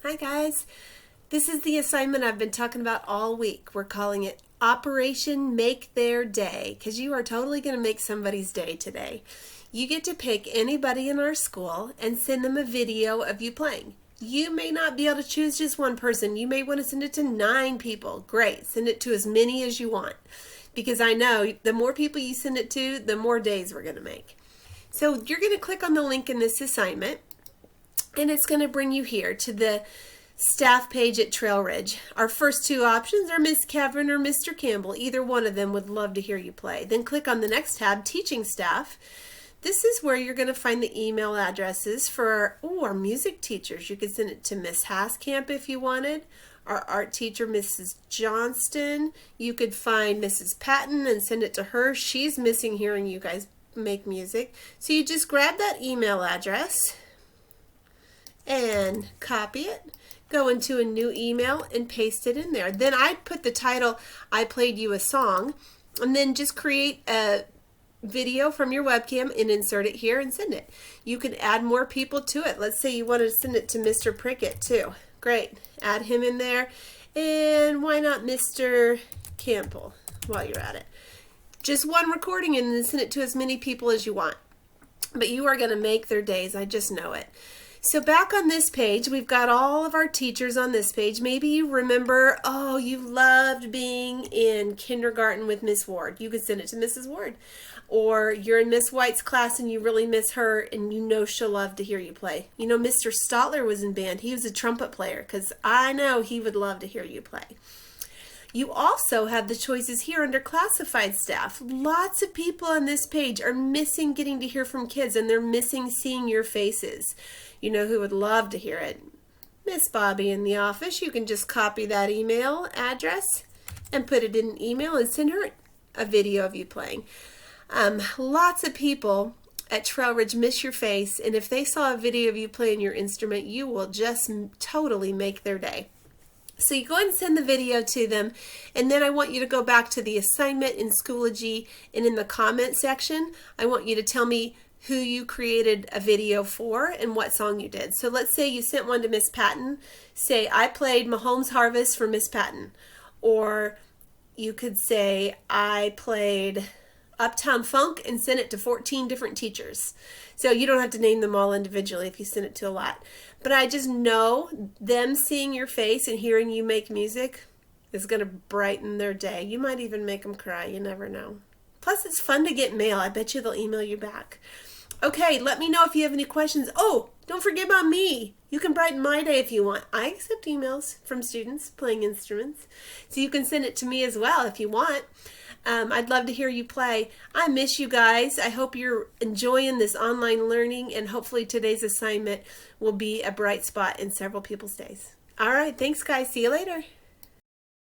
Hi guys, this is the assignment I've been talking about all week. We're calling it Operation Make Their Day because you are totally going to make somebody's day today. You get to pick anybody in our school and send them a video of you playing. You may not be able to choose just one person. You may want to send it to 9 people. Great, send it to as many as you want because I know the more people you send it to, the more days we're going to make. So you're going to click on the link in this assignment and it's going to bring you here to the staff page at Trail Ridge. Our first 2 options are Miss Kevin or Mr. Campbell. Either one of them would love to hear you play. Then click on the next tab, Teaching Staff. This is where you're going to find the email addresses for our music teachers. You could send it to Miss Haskamp if you wanted. Our art teacher, Mrs. Johnston. You could find Mrs. Patton and send it to her. She's missing hearing you guys make music. So you just grab that email address and copy it, go into a new email and paste it in there. Then I put the title, I played you a song, and then just create a video from your webcam and insert it here and send it. You can add more people to it. Let's say you want to send it to Mr. Prickett too. Great, add him in there, and why not Mr. Campbell while you're at it. Just one recording and then send it to as many people as you want. But you are going to make their days, I just know it. So back on this page, we've got all of our teachers on this page. Maybe you remember, oh, you loved being in kindergarten with Miss Ward. You could send it to Mrs. Ward. Or you're in Miss White's class and you really miss her and you know she'll love to hear you play. You know, Mr. Stotler was in band. He was a trumpet player because I know he would love to hear you play. You also have the choices here under classified staff. Lots of people on this page are missing getting to hear from kids and they're missing seeing your faces. You know who would love to hear it? Miss Bobby in the office. You can just copy that email address and put it in an email and send her a video of you playing. Lots of people at Trail Ridge miss your face, and if they saw a video of you playing your instrument, you will just totally make their day. So you go ahead and send the video to them, and then I want you to go back to the assignment in Schoology, and in the comment section, I want you to tell me who you created a video for and what song you did. So let's say you sent one to Miss Patton. Say, I played Mahomes Harvest for Miss Patton. Or you could say, I played Uptown Funk and sent it to 14 different teachers. So you don't have to name them all individually if you send it to a lot. But I just know them seeing your face and hearing you make music is going to brighten their day. You might even make them cry. You never know. Plus, it's fun to get mail. I bet you they'll email you back. Okay, let me know if you have any questions. Oh, don't forget about me. You can brighten my day if you want. I accept emails from students playing instruments. So you can send it to me as well if you want. I'd love to hear you play. I miss you guys. I hope you're enjoying this online learning, and hopefully today's assignment will be a bright spot in several people's days. All right, thanks guys. See you later.